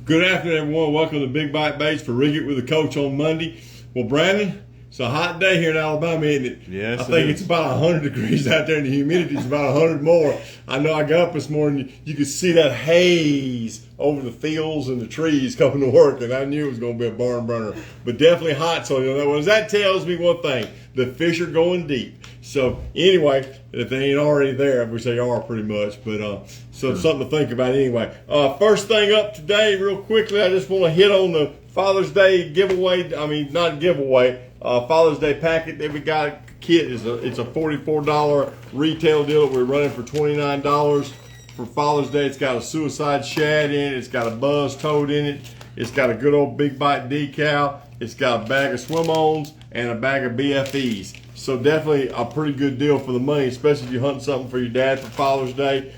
Good afternoon, everyone. Welcome to Big Bite Baits for Rig It with the Coach on Monday. Well, Brandon, it's a hot day here in Alabama, isn't it? Yes, I think it's about 100 degrees out there, and the humidity is about 100 more. I know I got up this morning, you could see that haze over the fields and the trees coming to work, and I knew it was going to be a barn burner. But definitely hot, so that tells me one thing. The fish are going deep. So anyway, if they ain't already there, which they are pretty much, but so something to think about anyway. First thing up today, real quickly, I just want to hit on the Father's Day giveaway. I mean, not giveaway, Father's Day packet that we got. Kit it's a $44 retail deal that we're running for $29 for Father's Day. It's got a suicide shad in it. It's got a buzz toad in it. It's got a good old Big Bite decal. It's got a bag of swim-ons and a bag of BFEs. So definitely a pretty good deal for the money, especially if you're hunting something for your dad for Father's Day.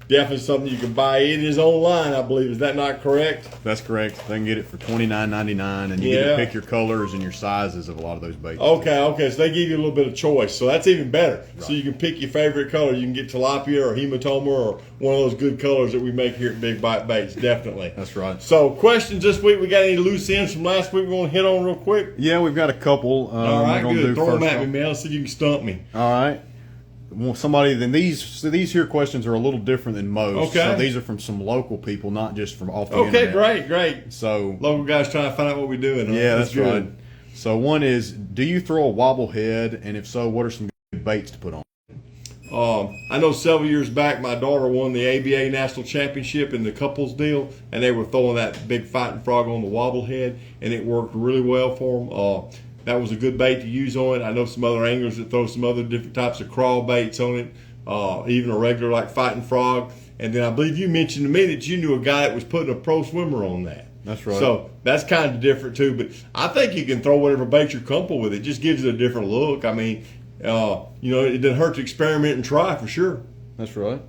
Definitely something you can buy. It is online, I believe. Is that not correct? That's correct. They can get it for $29.99, and you get to pick your colors and your sizes of a lot of those baits. Okay. So they give you a little bit of choice. So that's even better. Right. So you can pick your favorite color. You can get tilapia or hematoma or one of those good colors that we make here at Big Bite Baits. Definitely. That's right. So questions this week. We got any loose ends from last week we want to hit on real quick? Yeah, we've got a couple. All right, good. Throw them at me, one. man. Let's see if you can stump me. All right. Well, these here questions are a little different than most. Okay. So these are from some local people, not just from off the Okay, internet. great. So local guys trying to find out what we're doing. Huh? yeah, that's good. right. So one is, do you throw a wobble head, and if so, what are some good baits to put on? I know several years back my daughter won the ABA National Championship in the couples deal, and they were throwing that big fighting frog on the wobble head, and it worked really well for them. That was a good bait to use on it. I know some other anglers that throw some other different types of crawl baits on it, even a regular like fighting frog. And then I believe you mentioned to me that you knew a guy that was putting a pro swimmer on that. That's right. So that's kind of different too. But I think you can throw whatever bait you're comfortable with. It just gives it a different look. I mean, it doesn't hurt to experiment and try for sure. That's right.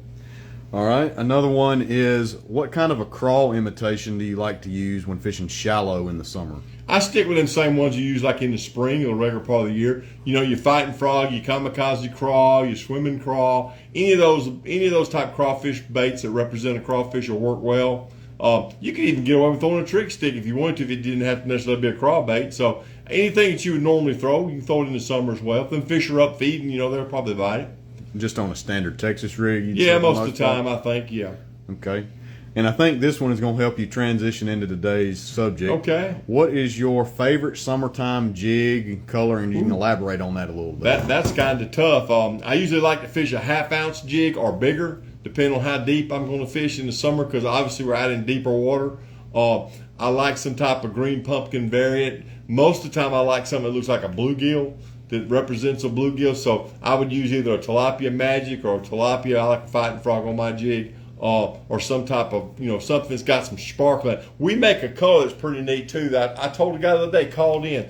All right. Another one is, what kind of a crawl imitation do you like to use when fishing shallow in the summer? I stick with them same ones you use like in the spring or the regular part of the year. Your fighting frog, your kamikaze crawl, your swimming crawl, any of those type crawfish baits that represent a crawfish will work well. You could even get away with throwing a trick stick if you wanted to, if it didn't have to necessarily be a crawl bait. So anything that you would normally throw, you can throw it in the summer as well. If them fish are up feeding, they'll probably bite it. Just on a standard Texas rig? Yeah, most of the time, I think, yeah. Okay. And I think this one is going to help you transition into today's subject. Okay. What is your favorite summertime jig color? And you can elaborate on that a little bit. That's kind of tough. I usually like to fish a half-ounce jig or bigger, depending on how deep I'm going to fish in the summer, because obviously we're out in deeper water. I like some type of green pumpkin variant. Most of the time I like something that looks like a bluegill, that represents a bluegill. So I would use either a tilapia magic or a tilapia. I like a fighting frog on my jig, or some type of, something that's got some sparkle in it. We make a color that's pretty neat too. That I told a guy the other day, called in.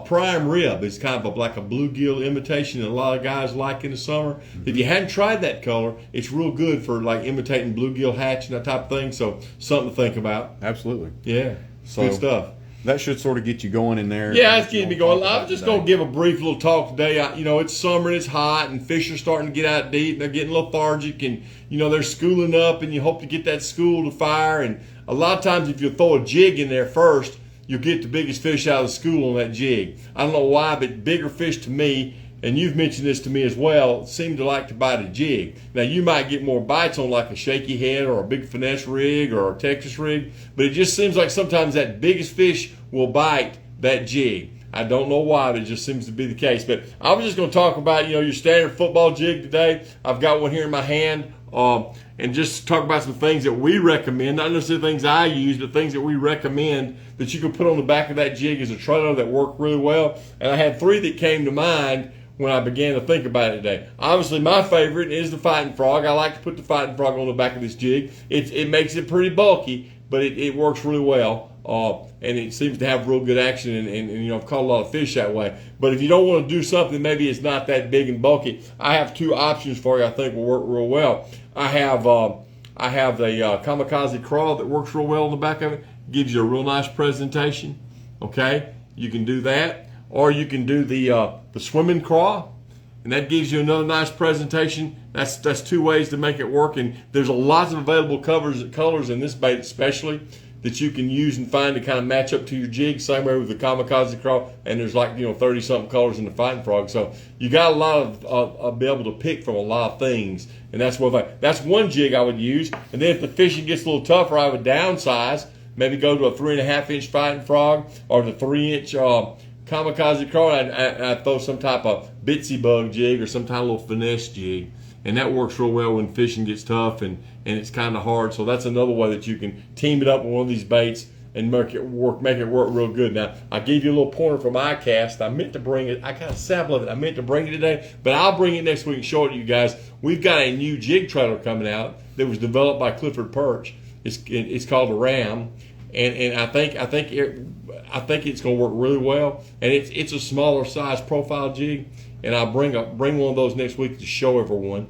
Prime rib is kind of like a bluegill imitation that a lot of guys like in the summer. If you hadn't tried that color, it's real good for like imitating bluegill hatch and that type of thing. So something to think about. Absolutely. Yeah. So good stuff. That should sort of get you going in there. Yeah, it's getting me going. I'm just going to give a brief little talk today. It's summer and it's hot, and fish are starting to get out deep, and they're getting lethargic, and, they're schooling up, and you hope to get that school to fire. And a lot of times if you throw a jig in there first, you'll get the biggest fish out of the school on that jig. I don't know why, but bigger fish to me, and you've mentioned this to me as well, seem to like to bite a jig. Now, you might get more bites on like a shaky head or a big finesse rig or a Texas rig, but it just seems like sometimes that biggest fish will bite that jig. I don't know why, but it just seems to be the case. But I was just going to talk about, your standard football jig today. I've got one here in my hand, and just talk about some things that we recommend, not necessarily things I use, but things that we recommend that you can put on the back of that jig as a trailer that work really well. And I had 3 that came to mind when I began to think about it today. Obviously, my favorite is the fighting frog. I like to put the fighting frog on the back of this jig. It makes it pretty bulky, but it works really well. And it seems to have real good action, and I've caught a lot of fish that way. But if you don't want to do something, maybe it's not that big and bulky, I have 2 options for you I think will work real well. I have the kamikaze crawl that works real well on the back of it. Gives you a real nice presentation. Okay, you can do that. Or you can do the swimming crawl, and that gives you another nice presentation. That's 2 ways to make it work, and there's a lots of available colors in this bait especially. that you can use and find to kind of match up to your jig. Same way with the kamikaze crawl, and there's like 30 something colors in the fighting frog. So you got a lot of be able to pick from a lot of things, and that's one jig I would use. And then if the fishing gets a little tougher, I would downsize, maybe go to a 3.5-inch fighting frog or the 3-inch kamikaze crawl. I'd throw some type of bitsy bug jig or some type of little finesse jig. And that works real well when fishing gets tough and it's kind of hard. So that's another way that you can team it up with one of these baits and make it work real good. Now, I gave you a little pointer from iCast. I meant to bring it. I got a sample of it. I meant to bring it today, but I'll bring it next week and show it to you guys. We've got a new jig trailer coming out that was developed by Clifford Perch. It's called the Ram, and I think it's going to work really well. And it's a smaller size profile jig. And I'll bring one of those next week to show everyone.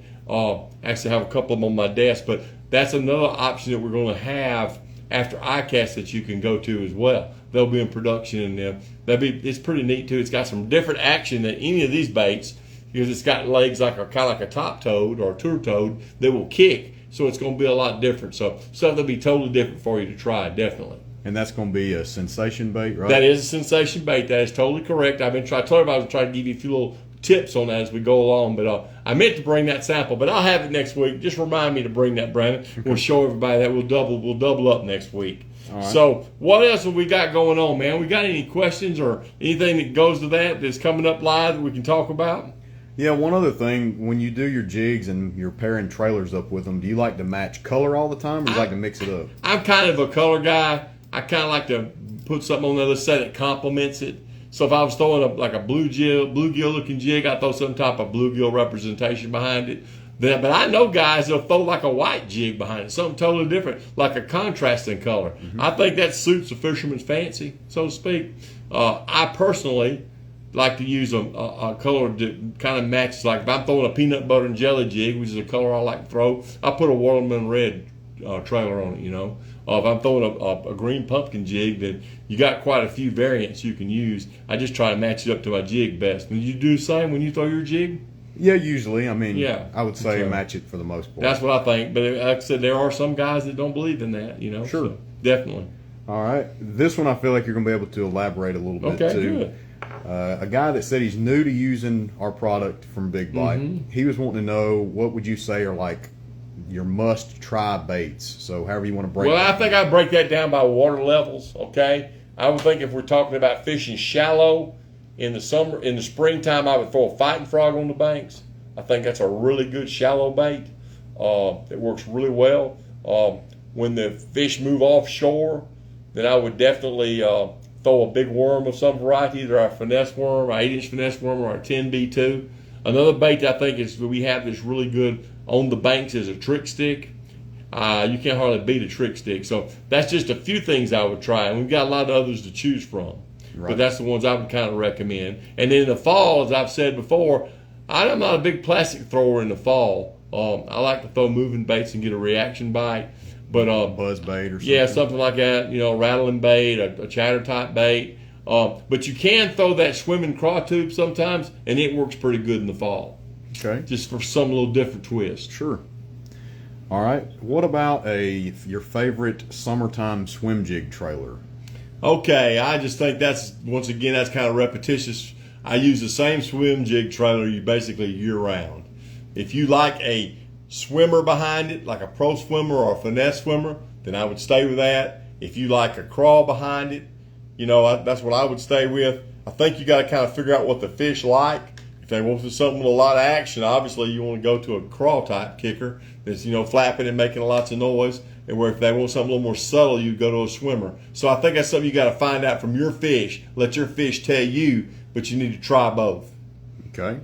Actually, I have a couple of them on my desk, but that's another option that we're going to have after iCast that you can go to as well. They'll be in production in them. It's pretty neat too. It's got some different action than any of these baits because it's got legs kind of like a top toad or a tour toad that will kick. So it's going to be a lot different. So something that'll be totally different for you to try, definitely. And that's going to be a sensation bait, right? That is a sensation bait. That is totally correct. I told everybody I was trying to give you a few little tips on that as we go along, but I meant to bring that sample, but I'll have it next week. Just remind me to bring that, Brandon. We'll show everybody that we'll double up next week. All right. So what else have we got going on, man? We got any questions or anything that goes to that's coming up live that we can talk about? Yeah, one other thing, when you do your jigs and you're pairing trailers up with them, do you like to match color all the time or do you like to mix it up? I'm kind of a color guy. I kind of like to put something on the other side that complements it. So if I was throwing a bluegill looking jig, I'd throw some type of bluegill representation behind it. But I know guys that'll throw like a white jig behind it, something totally different, like a contrasting color. Mm-hmm. I think that suits the fisherman's fancy, so to speak. I personally like to use a color that kind of matches. Like if I'm throwing a peanut butter and jelly jig, which is a color I like to throw, I put a watermelon red trailer on it, if I'm throwing a green pumpkin jig, then you got quite a few variants you can use. I just try to match it up to my jig best. And you do the same when you throw your jig? Yeah, usually. I mean, I would say match it for the most part. That's what I think. But like I said, there are some guys that don't believe in that, Sure. So definitely. All right. This one I feel like you're going to be able to elaborate a little bit too. Good. A guy that said he's new to using our product from Big Bite, he was wanting to know what would you say are like your must-try baits. So however you want to break it. Well, I think I break that down by water levels, okay? I would think if we're talking about fishing shallow in the springtime, I would throw a fighting frog on the banks. I think that's a really good shallow bait. It works really well. When the fish move offshore, then I would definitely throw a big worm of some variety, either a finesse worm, an 8-inch finesse worm, or a 10B2. Another bait that I think we have that's really good on the banks is a trick stick. You can't hardly beat a trick stick. So that's just a few things I would try. And we've got a lot of others to choose from. Right. But that's the ones I would kind of recommend. And then in the fall, as I've said before, I'm not a big plastic thrower in the fall. I like to throw moving baits and get a reaction bite. But buzz bait or something. Yeah, something like that. Rattling bait, a chatter type bait. But you can throw that swimming craw tube sometimes, and it works pretty good in the fall. Okay. Just for some little different twist. Sure. All right. What about your favorite summertime swim jig trailer? Okay, I just think that's kind of repetitious. I use the same swim jig trailer basically year round. If you like a swimmer behind it, like a pro swimmer or a finesse swimmer, then I would stay with that. If you like a crawl behind it, that's what I would stay with. I think you got to kind of figure out what the fish like. If they want something with a lot of action, obviously you want to go to a crawl type kicker that's flapping and making lots of noise. And where if they want something a little more subtle, you go to a swimmer. So I think that's something you got to find out from your fish. Let your fish tell you, but you need to try both. Okay.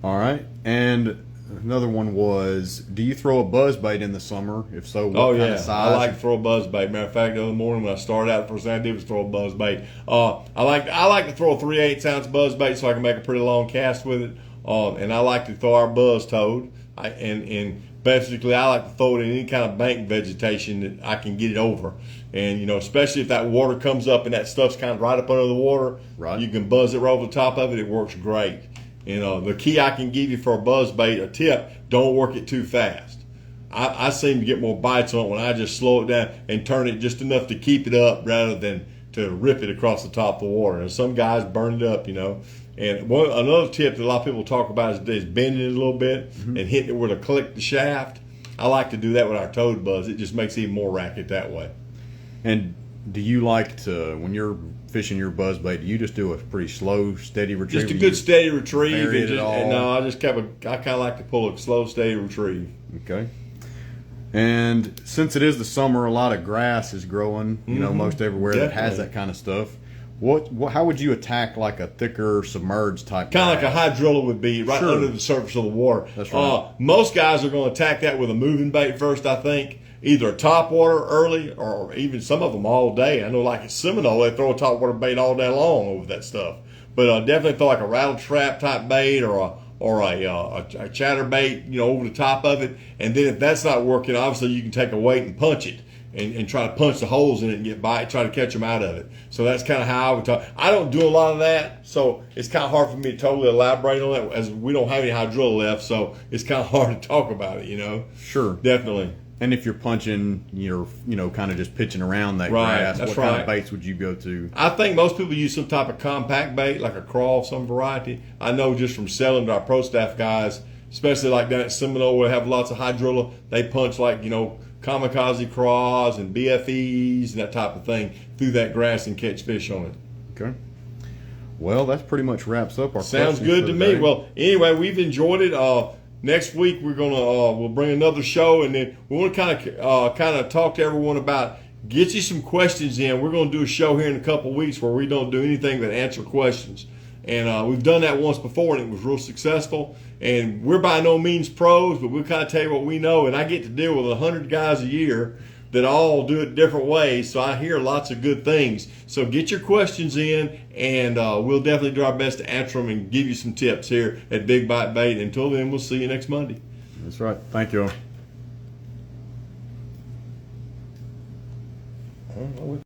All right. And another one was, do you throw a buzz bait in the summer? If so, what kind of size? I like to throw a buzz bait. Matter of fact, the other morning when I started out, the first thing I did was throw a buzz bait. I like to throw a 3/8 ounce buzz bait so I can make a pretty long cast with it. And I like to throw our buzz toad. And basically, I like to throw it in any kind of bank vegetation that I can get it over. And, especially if that water comes up and that stuff's kind of right up under the water, right. You can buzz it right over the top of it. It works great. The key I can give you for a buzz bait, a tip, don't work it too fast. I seem to get more bites on it when I just slow it down and turn it just enough to keep it up rather than to rip it across the top of the water. And some guys burn it up, you know. And another tip that a lot of people talk about is bending it a little bit and hitting it where to click the shaft. I like to do that with our toad buzz. It just makes even more racket that way. And do you like to, when you're fishing your buzz bait, do you just do a pretty slow, steady retrieve? Just a good steady retrieve. I kind of like to pull a slow, steady retrieve. Okay. And since it is the summer, a lot of grass is growing, you know, most everywhere that has that kind of stuff. How would you attack like a thicker submerged type? Kind of like a hydrilla would be right under the surface of the water. That's right. Most guys are going to attack that with a moving bait first, I think. Either a top water early or even some of them all day. I know like at Seminole, they throw a top water bait all day long over that stuff. But definitely throw like a rattle trap type bait or a chatter bait, you know, over the top of it. And then if that's not working, obviously you can take a weight and punch it. And try to punch the holes in it and get bite, try to catch them out of it. So that's kind of how I would talk. I don't do a lot of that, so it's kind of hard for me to totally elaborate on that, as we don't have any hydrilla left, so it's kind of hard to talk about it, you know. Sure. Definitely. And if you're punching, you're, you know, kind of just pitching around that grass, what kind of baits would you go to? I think most people use some type of compact bait, like a crawl of some variety. I know just from selling to our pro staff guys, especially like down at Seminole where they have lots of hydrilla, they punch like, you know, kamikaze craws and BFEs and that type of thing through that grass and catch fish on it. Okay. Well, that pretty much wraps up our Sounds good to me. Well, anyway, we've enjoyed it. Next week we're we'll bring another show, and then we want to kind of talk to everyone about get you some questions in. We're going to do a show here in a couple of weeks where we don't do anything but answer questions. And we've done that once before, and it was real successful. And we're by no means pros, but we'll kind of tell you what we know. And I get to deal with 100 guys a year that all do it different ways, so I hear lots of good things. So get your questions in, and we'll definitely do our best to answer them and give you some tips here at Big Bite Bait. Until then, we'll see you next Monday. That's right. Thank you.